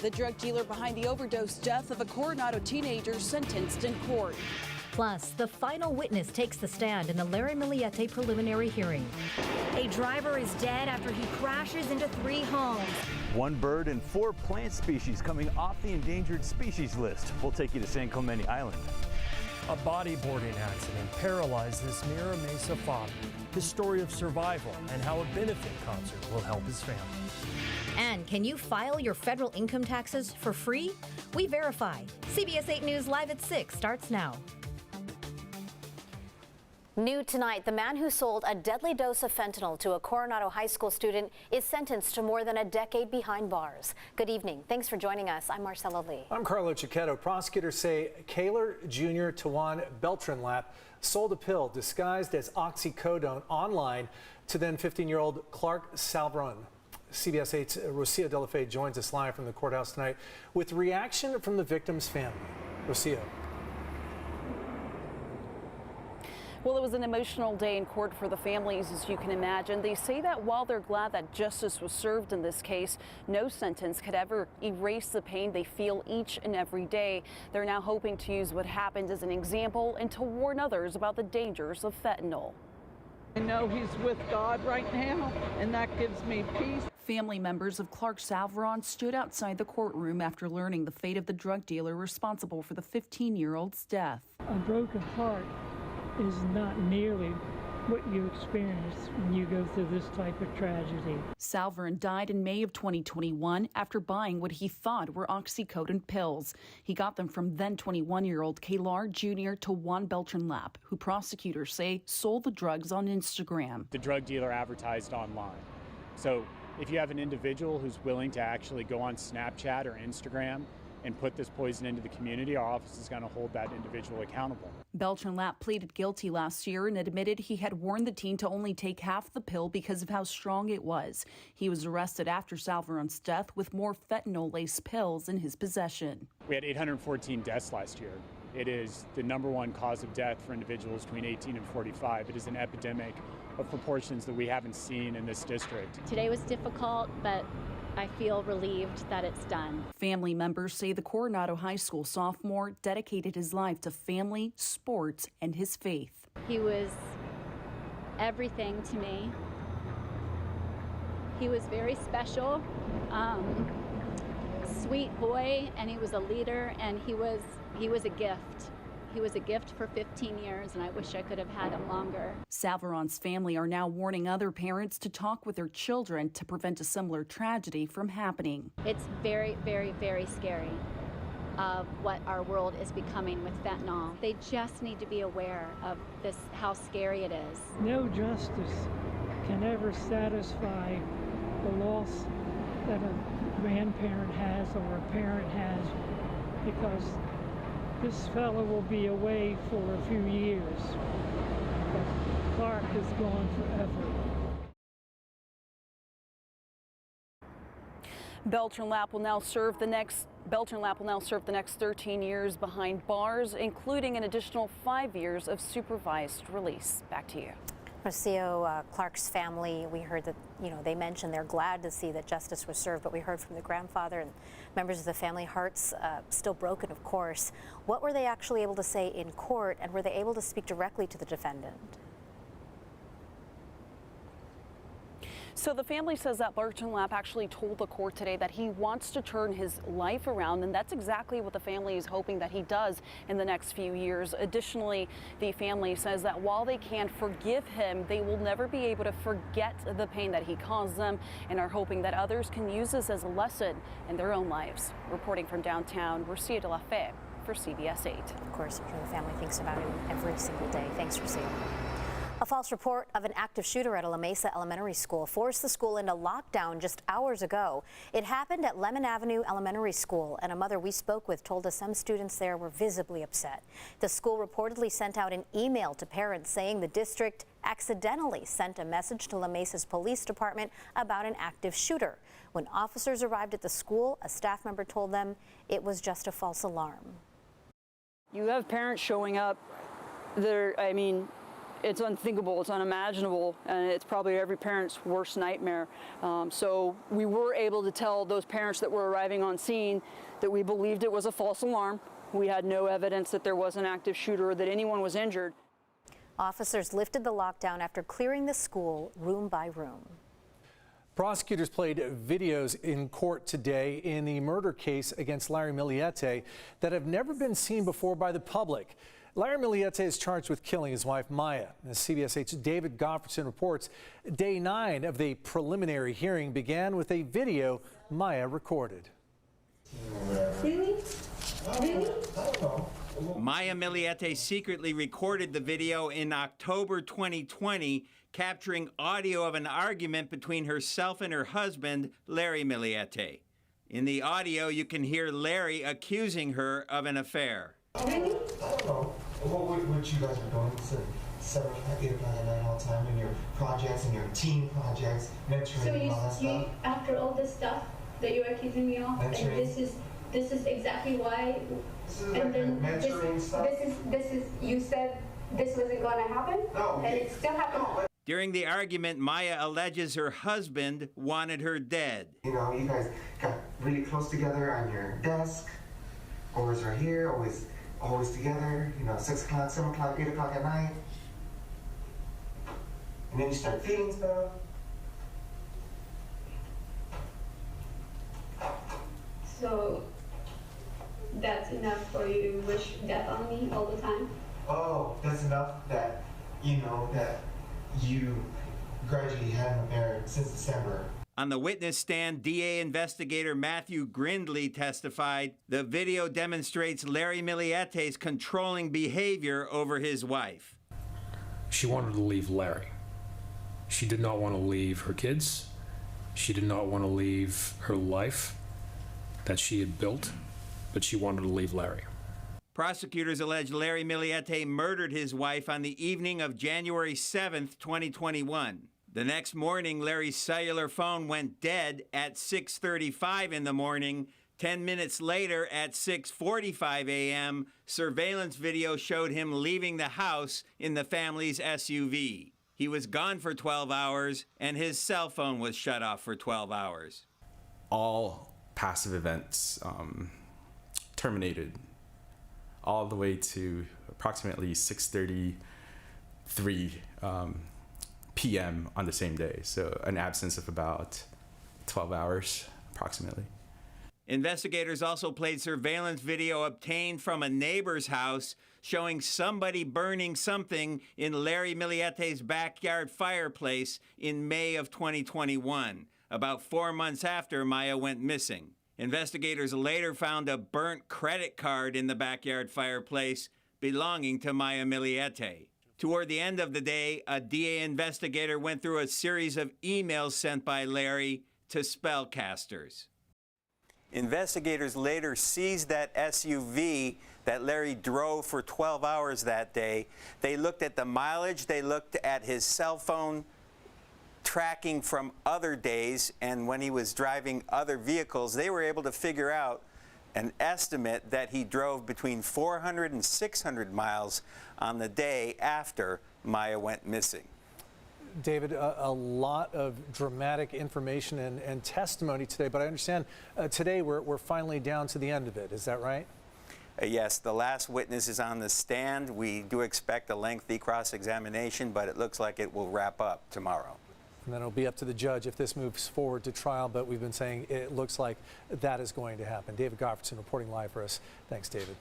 the drug dealer behind the overdose death of a Coronado teenager sentenced in court. Plus, the final witness takes the stand in the Larry Milliete preliminary hearing. A driver is dead after he crashes into 3 homes. 1 bird and 4 plant species coming off the endangered species list. We'll take you to San Clemente Island. A bodyboarding accident paralyzed this Mira Mesa father. His story of survival and how a benefit concert will help his family. And can you file your federal income taxes for free? We verify. CBS 8 News Live at 6 starts now. New tonight, the man who sold a deadly dose of fentanyl to a Coronado high school student is sentenced to more than a decade behind bars. Good evening. Thanks for joining us. I'm Marcella Lee. I'm Carlo Chiquetto. Prosecutors say Kaylor Jr. Tawan Beltranlap sold a pill disguised as oxycodone online to then 15-year-old Clark Salvron. CBS 8's Rocio De La Fe joins us live from the courthouse tonight with reaction from the victim's family. Rocio. Well, it was an emotional day in court for the families, as you can imagine. They say that while they're glad that justice was served in this case, no sentence could ever erase the pain they feel each and every day. They're now hoping to use what happened as an example and to warn others about the dangers of fentanyl. I know he's with God right now, and that gives me peace. Family members of Clark Salvron stood outside the courtroom after learning the fate of the drug dealer responsible for the 15-year-old's death. A broken heart is not nearly what you experience when you go through this type of tragedy. Salvron died in May of 2021 after buying what he thought were oxycodone pills. He got them from then 21-year-old Kaylor Jr. Tawan Beltranlap, who prosecutors say sold the drugs on Instagram. The drug dealer advertised online. So if you have an individual who's willing to actually go on Snapchat or Instagram and put this poison into the community, our office is going to hold that individual accountable. Beltranlap pleaded guilty last year and admitted he had warned the teen to only take half the pill because of how strong it was. He was arrested after Salvron's death with more fentanyl-laced pills in his possession. We had 814 deaths last year. It is the #1 cause of death for individuals between 18 and 45. It is an epidemic of proportions that we haven't seen in this district. Today was difficult, but I feel relieved that it's done. Family members say the Coronado High School sophomore dedicated his life to family, sports, and his faith. He was everything to me. He was very special, sweet boy, and he was a leader, and he was a gift. He was a gift for 15 years, and I wish I could have had him longer. Salvron's family are now warning other parents to talk with their children to prevent a similar tragedy from happening. It's very, very, very scary of what our world is becoming with fentanyl. They just need to be aware of this, how scary it is. No justice can ever satisfy the loss that a grandparent has or a parent has, because this fellow will be away for a few years, but Clark is gone forever. Beltranlap will now serve the next 13 years behind bars, including an additional 5 years of supervised release. Back to you. Rocio, Clark's family, we heard that, they mentioned they're glad to see that justice was served, but we heard from the grandfather and members of the family, hearts still broken, of course. What were they actually able to say in court, and were they able to speak directly to the defendant? So the family says that Beltranlap actually told the court today that he wants to turn his life around, and that's exactly what the family is hoping that he does in the next few years. Additionally, the family says that while they can forgive him, they will never be able to forget the pain that he caused them, and are hoping that others can use this as a lesson in their own lives. Reporting from downtown, Rocio De La Fe for CBS 8. Of course, the family thinks about him every single day. Thanks, Rocio. A false report of an active shooter at a La Mesa Elementary School forced the school into lockdown just hours ago. It happened at Lemon Avenue Elementary School, and a mother we spoke with told us some students there were visibly upset. The school reportedly sent out an email to parents saying the district accidentally sent a message to La Mesa's police department about an active shooter. When officers arrived at the school, a staff member told them it was just a false alarm. You have parents showing up. it's unthinkable, it's unimaginable, and it's probably every parent's worst nightmare. So we were able to tell those parents that were arriving on scene that we believed it was a false alarm. We had no evidence that there was an active shooter or that anyone was injured. Officers lifted the lockdown after clearing the school room by room. Prosecutors played videos in court today in the murder case against Larry Milliete that have never been seen before by the public. Larry Milliete is charged with killing his wife, Maya. As CBS 8's David Goffredson reports, day 9 of the preliminary hearing began with a video Maya recorded. Really? Really? Maya Milliete secretly recorded the video in October 2020, capturing audio of an argument between herself and her husband, Larry Milliete. In the audio, you can hear Larry accusing her of an affair. Really? I don't know what you guys are doing since 7 o'clock, 8 o'clock at night all the time in your projects and your team projects, mentoring and all that stuff. So after all this stuff that you're accusing me of, and this is exactly why. This is like mentoring stuff. This is you said this wasn't going to happen, no, and it still happened. No, During the argument, Maya alleges her husband wanted her dead. You know, you guys got really close together on your desk, always right here, always together, you know, 6 o'clock, 7 o'clock, 8 o'clock at night. And then you start feeling stuff. So that's enough for you to wish death on me all the time? Oh, that's enough that, you know, that you gradually had an affair since December. On the witness stand, DA investigator Matthew Grindley testified the video demonstrates Larry Milliete's controlling behavior over his wife. She wanted to leave Larry. She did not want to leave her kids. She did not want to leave her life that she had built, but she wanted to leave Larry. Prosecutors allege Larry Milliete murdered his wife on the evening of January 7th, 2021. The next morning, Larry's cellular phone went dead at 6:35 in the morning. 10 minutes later, at 6:45 a.m., surveillance video showed him leaving the house in the family's SUV. He was gone for 12 hours, and his cell phone was shut off for 12 hours. All passive events terminated all the way to approximately 6:33 p.m. on the same day. So an absence of about 12 hours approximately. Investigators also played surveillance video obtained from a neighbor's house showing somebody burning something in Larry Milliete's backyard fireplace in May of 2021, about 4 months after Maya went missing. Investigators later found a burnt credit card in the backyard fireplace belonging to Maya Milliete. Toward the end of the day, a DA investigator went through a series of emails sent by Larry to spellcasters. Investigators later seized that SUV that Larry drove for 12 hours that day. They looked at the mileage, they looked at his cell phone tracking from other days, and when he was driving other vehicles, they were able to figure out an estimate that he drove between 400 and 600 miles on the day after Maya went missing. David, a lot of dramatic information and testimony today, but I understand today we're finally down to the end of it. Is that right? Yes, the last witness is on the stand. We do expect a lengthy cross-examination, but it looks like it will wrap up tomorrow. And then it'll be up to the judge if this moves forward to trial, but we've been saying it looks like that is going to happen. David Goffredson reporting live for us. Thanks, David.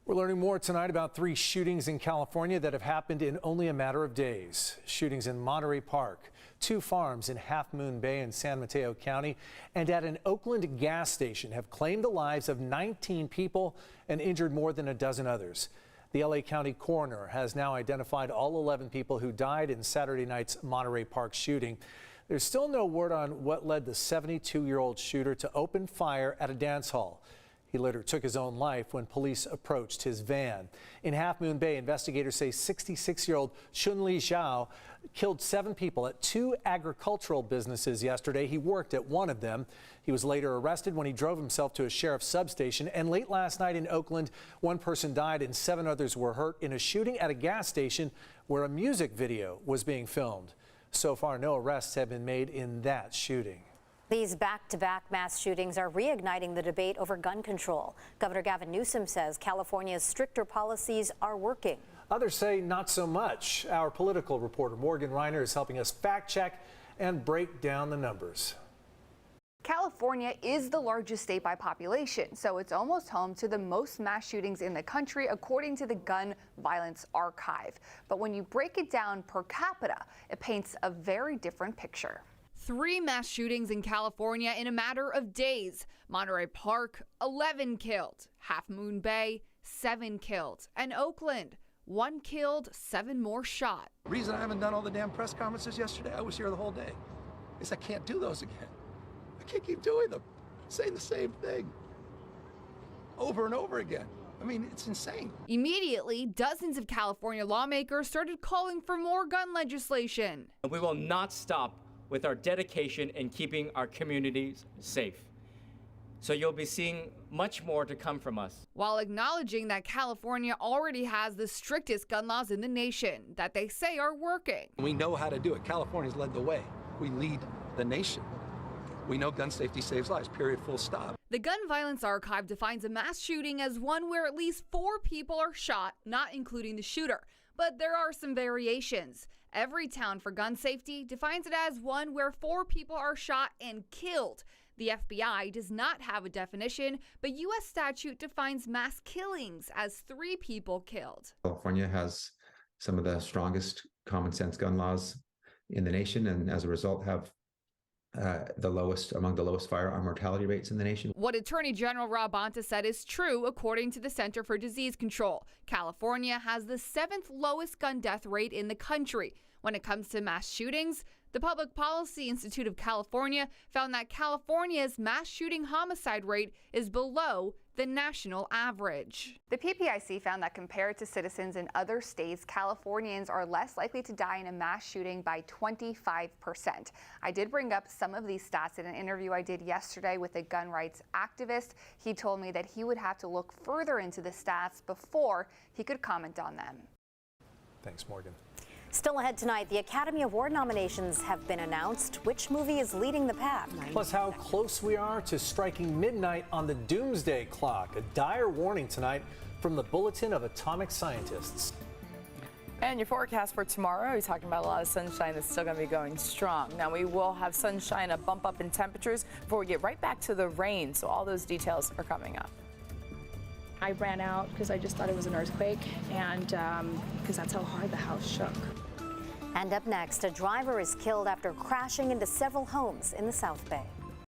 We're learning more tonight about 3 shootings in California that have happened in only a matter of days. Shootings in Monterey Park, 2 farms in Half Moon Bay in San Mateo County, and at an Oakland gas station have claimed the lives of 19 people and injured more than a dozen others. The LA County coroner has now identified all 11 people who died in Saturday night's Monterey Park shooting. There's still no word on what led the 72-year-old shooter to open fire at a dance hall. He later took his own life when police approached his van. In Half Moon Bay, investigators say 66-year-old Chun-Li Zhao killed 7 people at 2 agricultural businesses yesterday. He worked at one of them. He was later arrested when he drove himself to a sheriff's substation. And late last night in Oakland, 1 person died and 7 others were hurt in a shooting at a gas station where a music video was being filmed. So far, no arrests have been made in that shooting. These back-to-back mass shootings are reigniting the debate over gun control. Governor Gavin Newsom says California's stricter policies are working. Others say not so much. Our political reporter Morgan Reiner is helping us fact-check and break down the numbers. California is the largest state by population, so it's almost home to the most mass shootings in the country, according to the Gun Violence Archive. But when you break it down per capita, it paints a very different picture. 3 mass shootings in California in a matter of days. Monterey Park, 11 killed. Half Moon Bay, 7 killed. And Oakland, 1 killed, 7 more shot. The reason I haven't done all the damn press conferences yesterday, I was here the whole day, is I can't do those again. I can't keep doing them, saying the same thing over and over again. I mean, it's insane. Immediately, dozens of California lawmakers started calling for more gun legislation. We will not stop with our dedication in keeping our communities safe. So you'll be seeing much more to come from us. While acknowledging that California already has the strictest gun laws in the nation that they say are working. We know how to do it. California's led the way. We lead the nation. We know gun safety saves lives, period, full stop. The Gun Violence Archive defines a mass shooting as one where at least 4 people are shot, not including the shooter. But there are some variations. Every Town for Gun Safety defines it as one where 4 people are shot and killed. The FBI does not have a definition, but U.S. statute defines mass killings as 3 people killed. California has some of the strongest common sense gun laws in the nation, and as a result have among the lowest firearm mortality rates in the nation. What Attorney General Rob Bonta said is true, according to the Center for Disease Control. California has the 7th lowest gun death rate in the country. When it comes to mass shootings, the Public Policy Institute of California found that California's mass shooting homicide rate is below the national average. The PPIC found that compared to citizens in other states, Californians are less likely to die in a mass shooting by 25%. I did bring up some of these stats in an interview I did yesterday with a gun rights activist. He told me that he would have to look further into the stats before he could comment on them. Thanks, Morgan. Still ahead tonight, the Academy Award nominations have been announced. Which movie is leading the pack? Plus, how close we are to striking midnight on the doomsday clock. A dire warning tonight from the Bulletin of Atomic Scientists. And your forecast for tomorrow, you're talking about a lot of sunshine that's still going to be going strong. Now, we will have sunshine, a bump up in temperatures before we get right back to the rain. So all those details are coming up. I ran out because I just thought it was an earthquake, and because that's how hard the house shook. And up next, a driver is killed after crashing into several homes in the South Bay.